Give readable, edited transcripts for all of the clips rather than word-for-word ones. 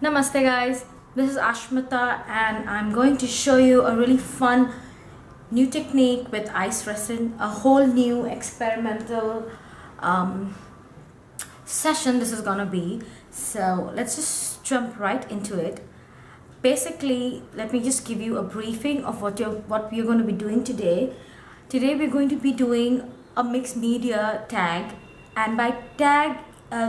Namaste guys, this is Ashmita and I'm going to show you a really fun new technique with ice resin, a whole new experimental session this is gonna be. So let's just jump right into it. Basically, let me just give you a briefing of what we're going to be doing today. Today we're going to be doing a mixed media tag, and by tag,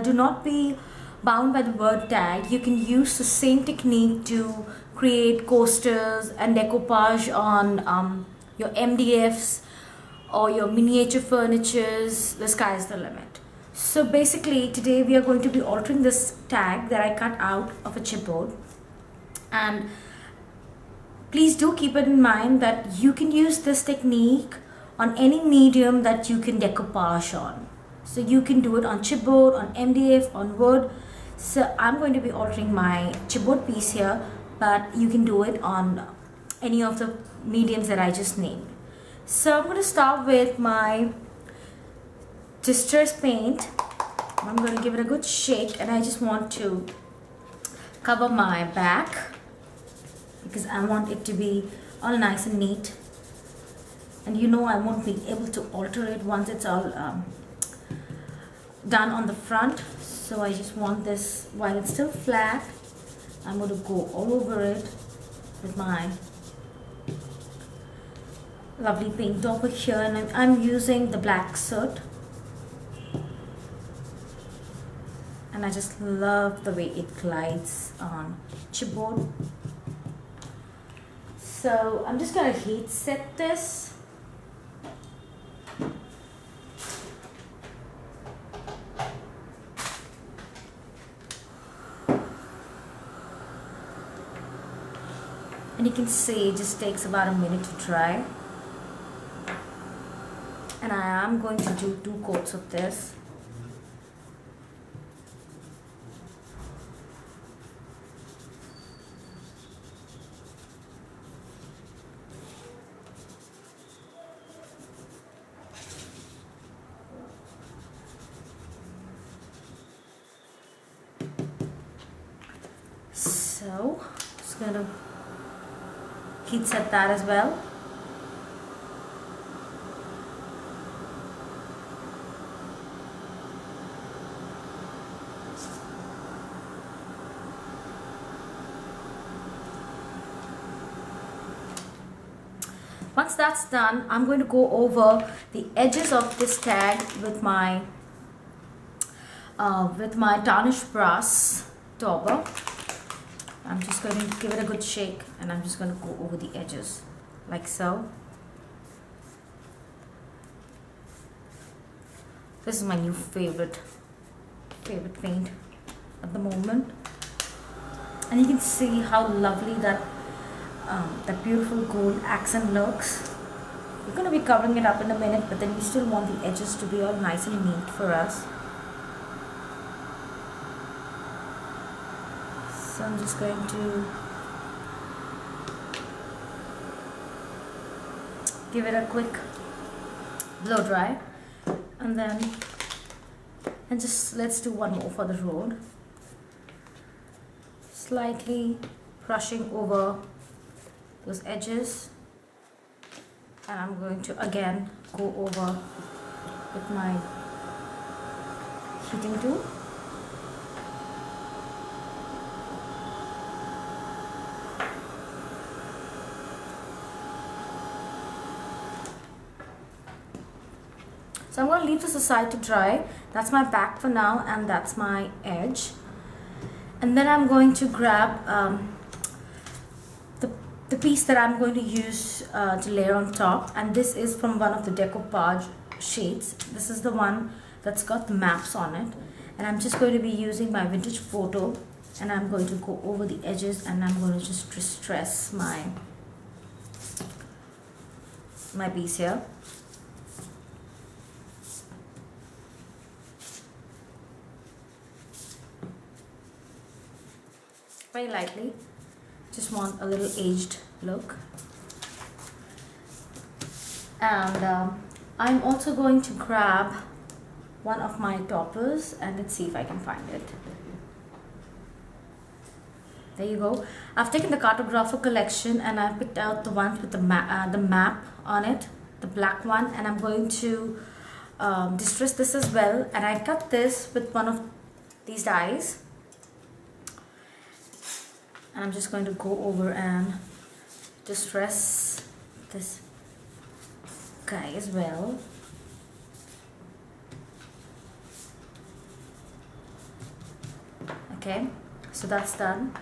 do not be bound by the word tag. You can use the same technique to create coasters and decoupage on your MDFs or your miniature furnitures. The sky is the limit. So basically today we are going to be altering this tag that I cut out of a chipboard, and please do keep it in mind that you can use this technique on any medium that you can decoupage on. So you can do it on chipboard, on MDF, on wood. So I'm going to be altering my chipboard piece here, but you can do it on any of the mediums that I just named. So I'm going to start with my distress paint. I'm going to give it a good shake, and I just want to cover my back because I want it to be all nice and neat, and I won't be able to alter it once it's all done on the front. So I just want this, while it's still flat, I'm going to go all over it with my lovely paint topper here, and I'm using the black soot, and I just love the way it glides on chipboard. So I'm just going to heat set this. And you can see it just takes about a minute to dry. And I am going to do 2 coats of this. So just gonna heat set that as well. Once that's done, I'm going to go over the edges of this tag with my tarnish brass dauber. I'm just going to give it a good shake, and I'm just going to go over the edges like so. This is my new favorite paint at the moment, and you can see how lovely that beautiful gold accent looks. We're going to be covering it up in a minute, but then we still want the edges to be all nice and neat for us. So I'm just going to give it a quick blow dry, and just let's do one more for the road. Slightly brushing over those edges, and I'm going to again go over with my heating tool. So I'm going to leave this aside to dry. That's my back for now, and that's my edge. And then I'm going to grab the piece that I'm going to use to layer on top, and this is from one of the Decoupage shades. This is the one that's got the maps on it, and I'm just going to be using my vintage photo, and I'm going to go over the edges, and I'm going to just distress my piece here. Very lightly, just want a little aged look. And I'm also going to grab one of my toppers, and let's see if I can find it. there you go. I've taken the cartographer collection and I picked out the ones with the map on it, the black one, and I'm going to distress this as well. And I cut this with one of these dies, and I'm just going to go over and distress this guy as well. Okay, so that's done.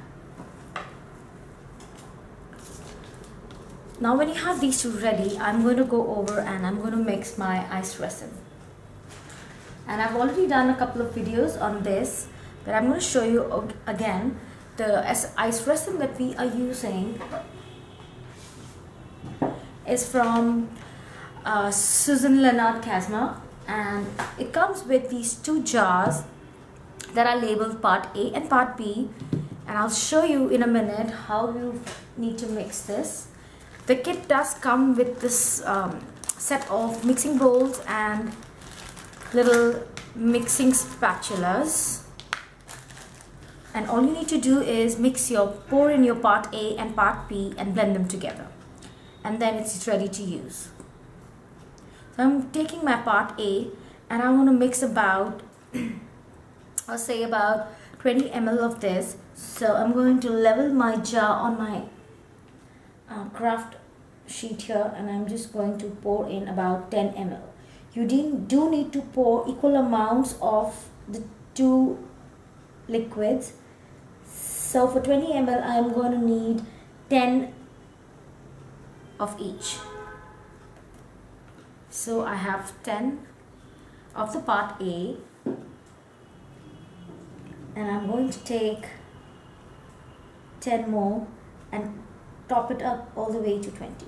Now when you have these two ready, I'm going to go over and I'm going to mix my ice resin. And I've already done a couple of videos on this, but I'm going to show you again. The ice resin that we are using is from Susan Leonard Casma, and it comes with these two jars that are labeled part A and part B, and I'll show you in a minute how you need to mix this. The kit does come with this set of mixing bowls and little mixing spatulas, and all you need to do is pour in your part A and part B and blend them together, and then it's ready to use. So I'm taking my part A and I want to mix about I'll say about 20 ml of this. So I'm going to level my jar on my craft sheet here, and I'm just going to pour in about 10 ml. You do need to pour equal amounts of the two liquids. So for 20 ml I'm going to need 10 of each. So I have 10 of the part A, and I'm going to take 10 more and top it up all the way to 20.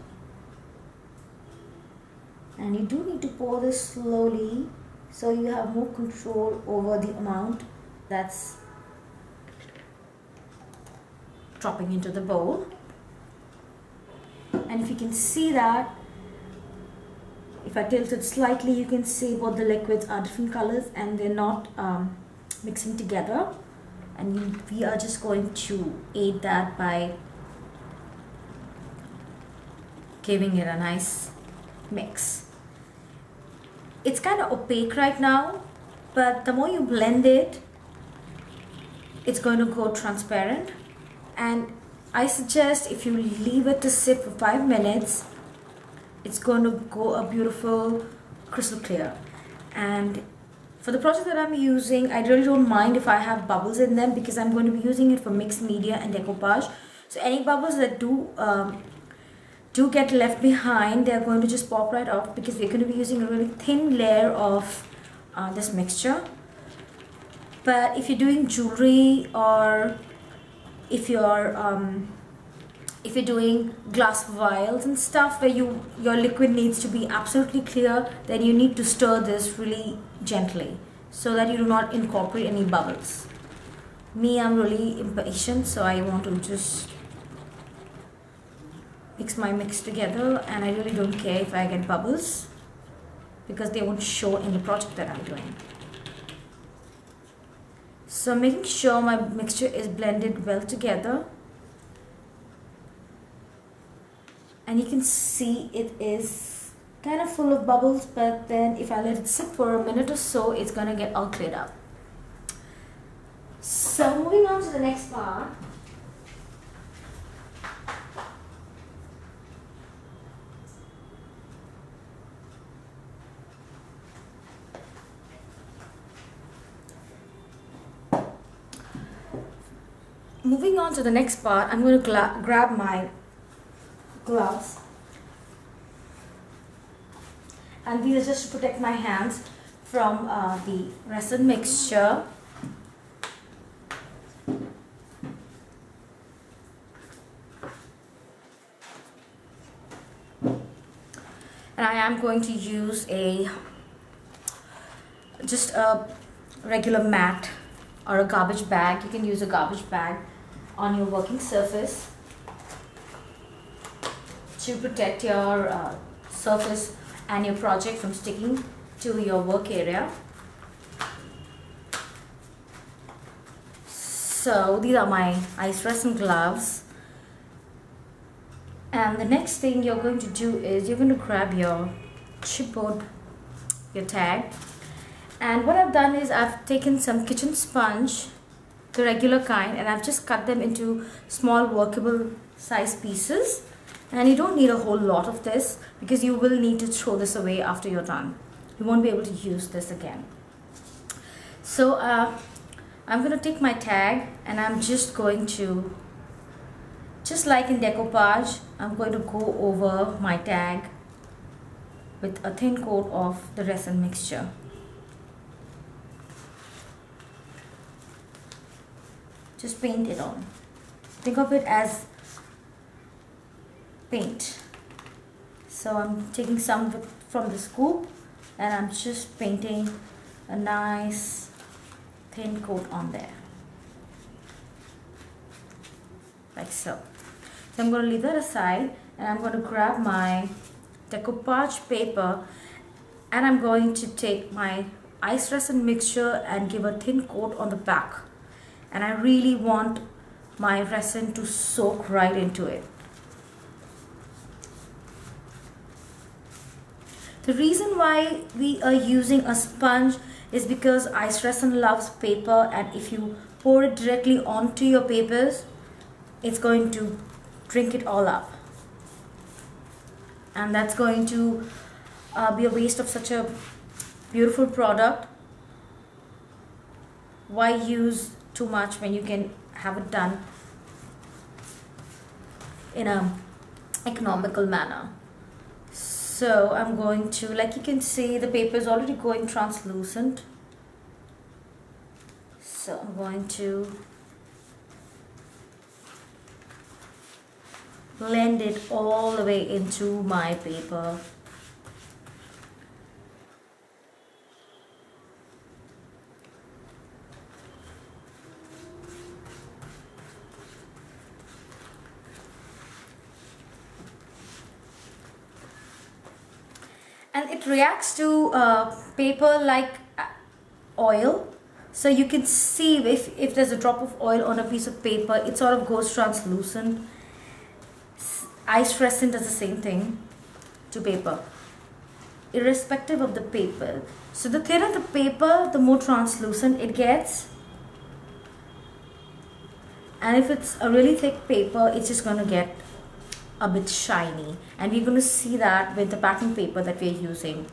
And you do need to pour this slowly so you have more control over the amount that's dropping into the bowl. And if you can see that, if I tilt it slightly, you can see both the liquids are different colors and they're not mixing together, and we are just going to aid that by giving it a nice mix. It's kind of opaque right now, but the more you blend it, it's going to go transparent, and I suggest if you leave it to sit for 5 minutes, it's going to go a beautiful crystal clear. And for the project that I'm using, I really don't mind if I have bubbles in them, because I'm going to be using it for mixed media and decoupage. So any bubbles that do get left behind, they're going to just pop right off, because we're going to be using a really thin layer of this mixture. But if you're doing jewelry, or if you're doing glass vials and stuff where your liquid needs to be absolutely clear, then you need to stir this really gently so that you do not incorporate any bubbles. Me, I'm really impatient, so I want to just mix my mix together, and I really don't care if I get bubbles, because they won't show in the project that I'm doing. So making sure my mixture is blended well together, and you can see it is kind of full of bubbles, but then if I let it sit for a minute or so, it's gonna get all cleared up. So moving on to the next part. Moving on to the next part, I'm going to grab my gloves, and these are just to protect my hands from the resin mixture. And I am going to use just a regular mat or a garbage bag. You can use a garbage bag on your working surface to protect your surface and your project from sticking to your work area. So these are my Ice Resin gloves. And the next thing you're going to do is you're going to grab your chipboard, your tag. And what I've done is I've taken some kitchen sponge, the regular kind, and I've just cut them into small workable size pieces. And you don't need a whole lot of this because you will need to throw this away after you're done. You won't be able to use this again. So I'm going to take my tag and I'm just going to, just like in decoupage, I'm going to go over my tag with a thin coat of the resin mixture. Just paint it on. Think of it as paint. So I'm taking some from the scoop and I'm just painting a nice thin coat on there, like so. So I'm going to leave that aside and I'm going to grab my decoupage paper and I'm going to take my ice resin mixture and give a thin coat on the back. And I really want my resin to soak right into it. The reason why we are using a sponge is because ice resin loves paper, and if you pour it directly onto your papers, it's going to drink it all up. And that's going to be a waste of such a beautiful product. Why use too much when you can have it done in an economical manner? So I'm going to, like you can see, the paper is already going translucent. So I'm going to blend it all the way into my paper. And it reacts to paper like oil. So you can see if there's a drop of oil on a piece of paper, it sort of goes translucent. Ice resin does the same thing to paper, irrespective of the paper. So the thinner the paper, the more translucent it gets. And if it's a really thick paper, it's just going to get a bit shiny, and we're going to see that with the packing paper that we're using.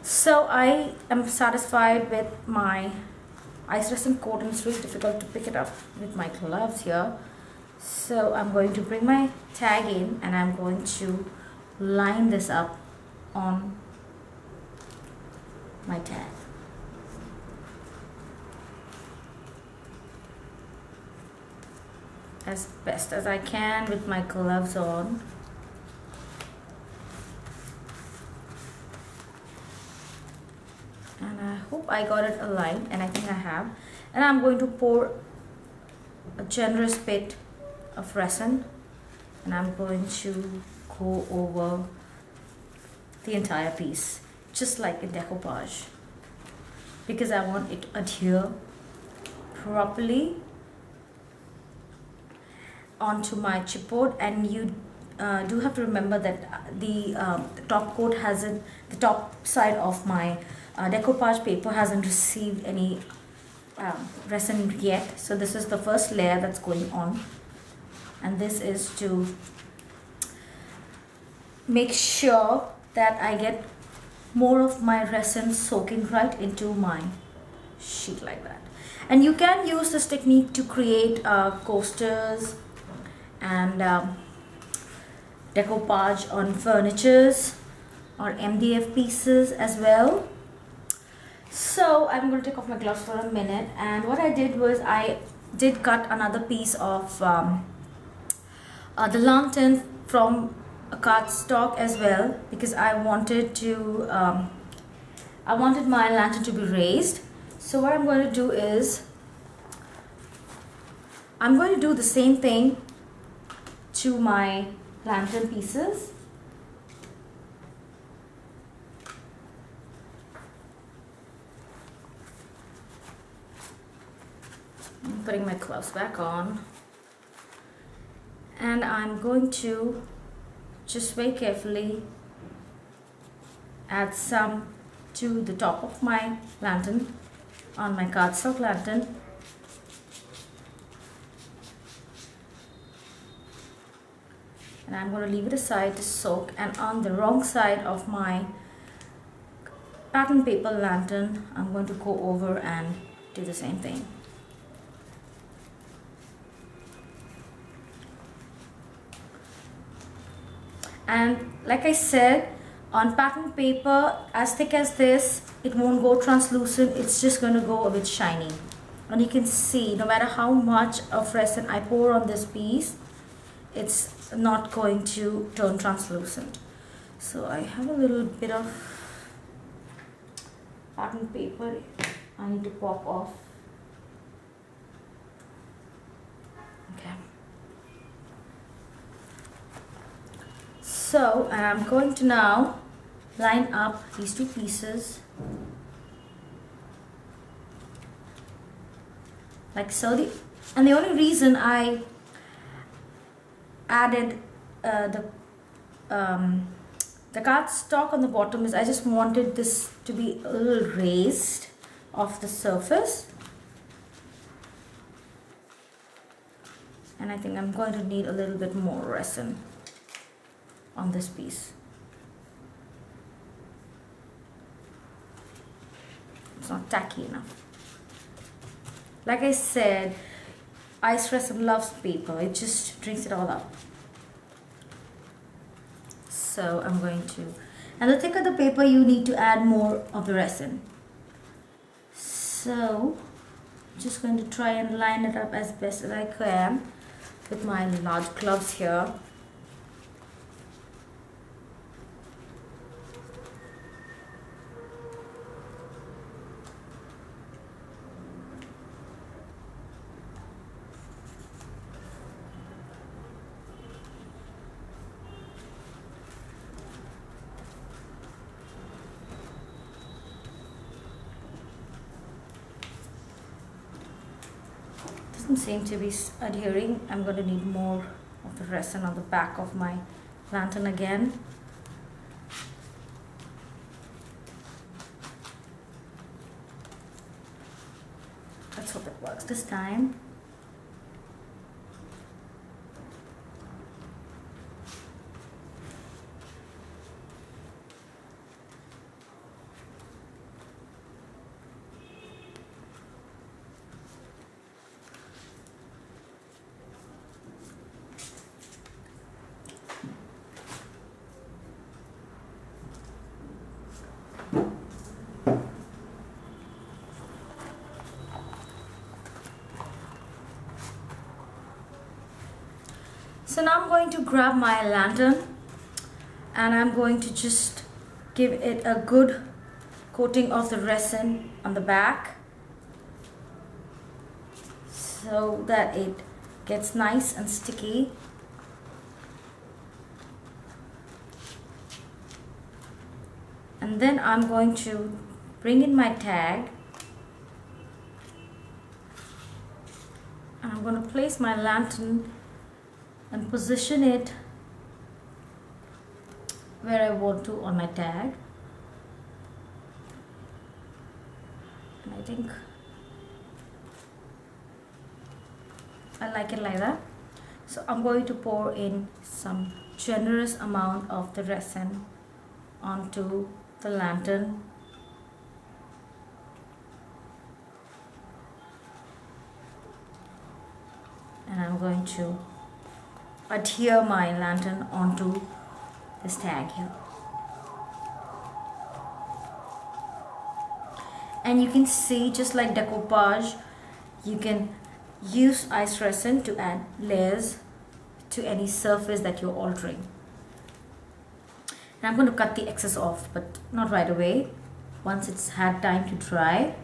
So I am satisfied with my ice resin coat, and it's really difficult to pick it up with my gloves here. So I'm going to bring my tag in and I'm going to line this up on my tag. As best as I can with my gloves on. And I hope I got it aligned, and I think I have. And I'm going to pour a generous bit of resin and I'm going to go over the entire piece, just like in decoupage, because I want it to adhere properly onto my chipboard. And you do have to remember that the top coat hasn't, the top side of my decoupage paper hasn't received any resin yet. So this is the first layer that's going on, and this is to make sure that I get more of my resin soaking right into my sheet like that. And you can use this technique to create coasters and decoupage on furnitures or MDF pieces as well. So I'm going to take off my gloves for a minute, and what I did was I did cut another piece of the lantern from a cardstock as well, because I wanted to I wanted my lantern to be raised. So what I'm going to do is I'm going to do the same thing to my lantern pieces. putting my gloves back on, and I'm going to just very carefully add some to the top of my lantern on my cardstock lantern. And I'm going to leave it aside to soak, and on the wrong side of my pattern paper lantern I'm going to go over and do the same thing. And like I said, on pattern paper as thick as this, it won't go translucent, it's just going to go a bit shiny. And you can see no matter how much of resin I pour on this piece, it's not going to turn translucent. So I have a little bit of pattern paper I need to pop off. Okay. So I'm going to now line up these two pieces like so. And the only reason I added the cardstock on the bottom is I just wanted this to be a little raised off the surface, and I think I'm going to need a little bit more resin on this piece. It's not tacky enough. Like I said, Ice Resin loves paper, it just drinks it all up. So I'm going to, and the thicker the paper, you need to add more of the resin. So I'm just going to try and line it up as best as I can with my large gloves here. Doesn't seem to be adhering. I'm going to need more of the resin on the back of my lantern again. Let's hope it works this time. So now I'm going to grab my lantern and I'm going to just give it a good coating of the resin on the back so that it gets nice and sticky. And then I'm going to bring in my tag and I'm going to place my lantern and position it where I want to on my tag. And I think I like it like that. So I'm going to pour in some generous amount of the resin onto the lantern. And I'm going to adhere my lantern onto this tag here. And you can see, just like decoupage, you can use ice resin to add layers to any surface that you're altering. And I'm going to cut the excess off, but not right away, once it's had time to dry.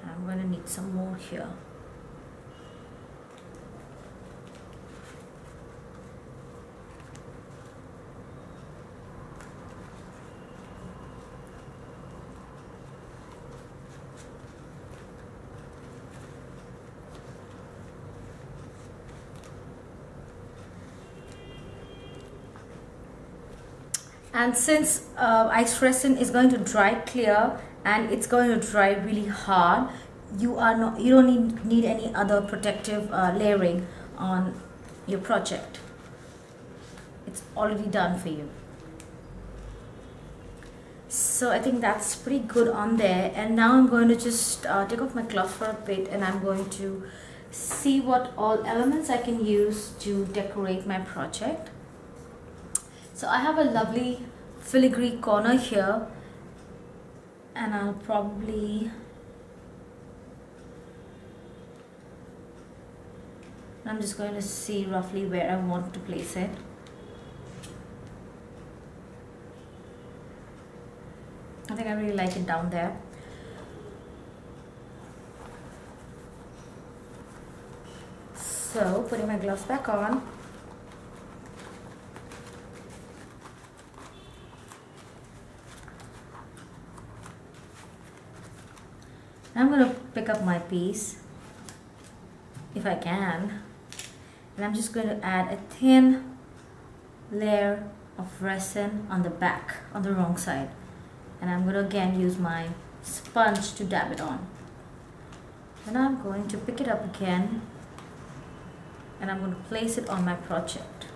I'm going to need some more here. And since ice resin is going to dry clear and it's going to dry really hard, you don't need any other protective layering on your project. It's already done for you. So I think that's pretty good on there, and now I'm going to just take off my gloves for a bit, and I'm going to see what all elements I can use to decorate my project. So I have a lovely filigree corner here, and I'm just going to see roughly where I want to place it. I think I really like it down there. So putting my gloves back on. I'm going to pick up my piece, if I can, and I'm just going to add a thin layer of resin on the back, on the wrong side. And I'm going to again use my sponge to dab it on. Then I'm going to pick it up again, and I'm going to place it on my project.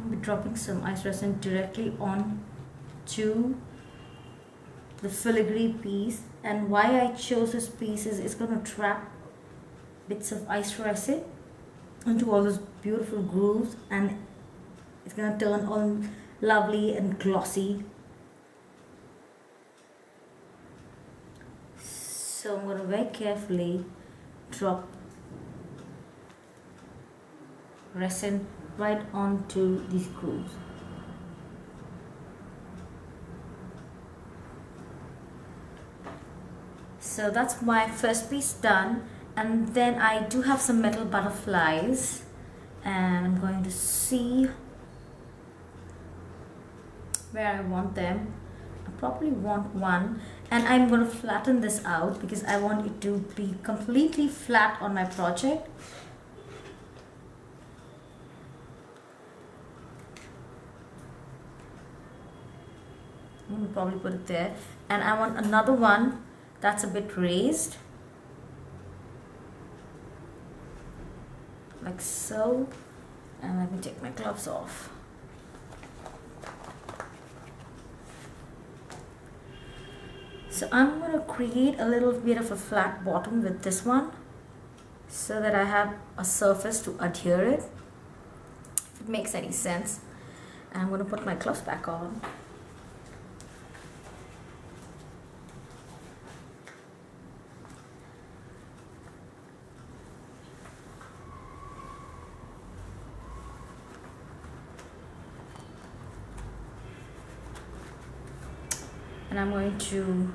I'll be dropping some ice resin directly onto the filigree piece, and why I chose this piece is it's going to trap bits of ice resin into all those beautiful grooves, and it's going to turn all lovely and glossy. So I'm going to very carefully drop resin right onto these grooves. So that's my first piece done, and then I do have some metal butterflies, and I'm going to see where I want them. I probably want one, and I'm going to flatten this out because I want it to be completely flat on my project. I'm going to probably put it there, and I want another one that's a bit raised, like so. And let me take my gloves off. So I'm going to create a little bit of a flat bottom with this one so that I have a surface to adhere it, if it makes any sense. And I'm going to put my gloves back on. And I'm going to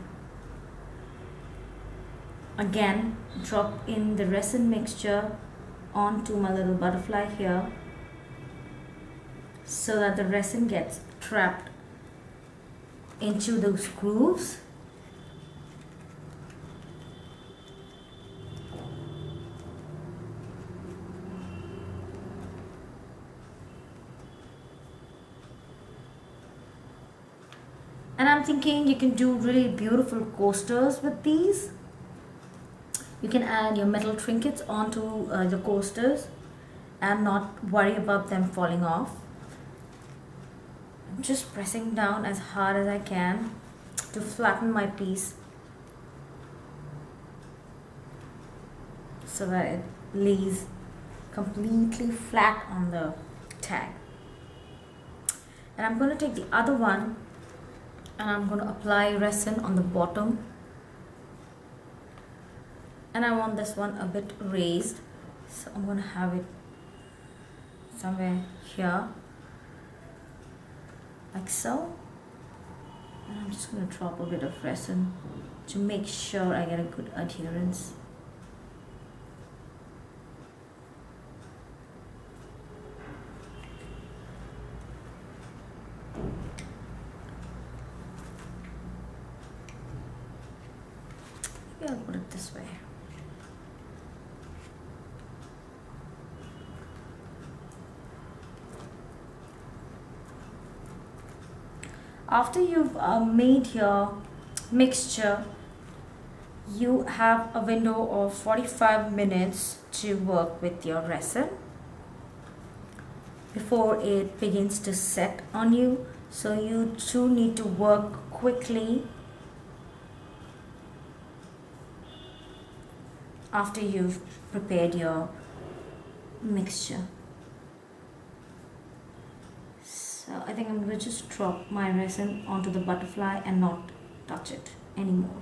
again drop in the resin mixture onto my little butterfly here so that the resin gets trapped into those grooves. And I'm thinking you can do really beautiful coasters with these. You can add your metal trinkets onto the coasters and not worry about them falling off. I'm just pressing down as hard as I can to flatten my piece so that it lays completely flat on the tag. And I'm going to take the other one, and I'm going to apply resin on the bottom, and I want this one a bit raised, so I'm going to have it somewhere here, like so. And I'm just going to drop a bit of resin to make sure I get a good adherence. After you've made your mixture, you have a window of 45 minutes to work with your resin before it begins to set on you. So you too need to work quickly after you've prepared your mixture. So I think I'm going to just drop my resin onto the butterfly and not touch it anymore.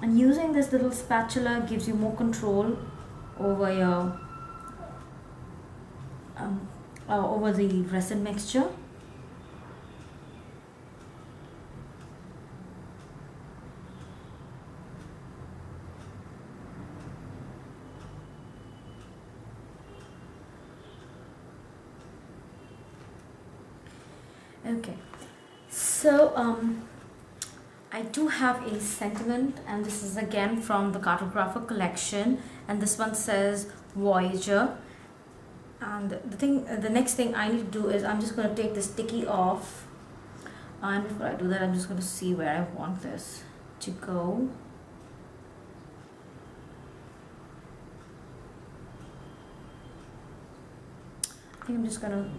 And using this little spatula gives you more control over your over the resin mixture. Okay, so I do have a sentiment, and this is again from the Cartographer collection, and this one says Voyager. And the next thing I need to do is I'm just going to take this sticky off, and before I do that, I'm just going to see where I want this to go. I think I'm just going to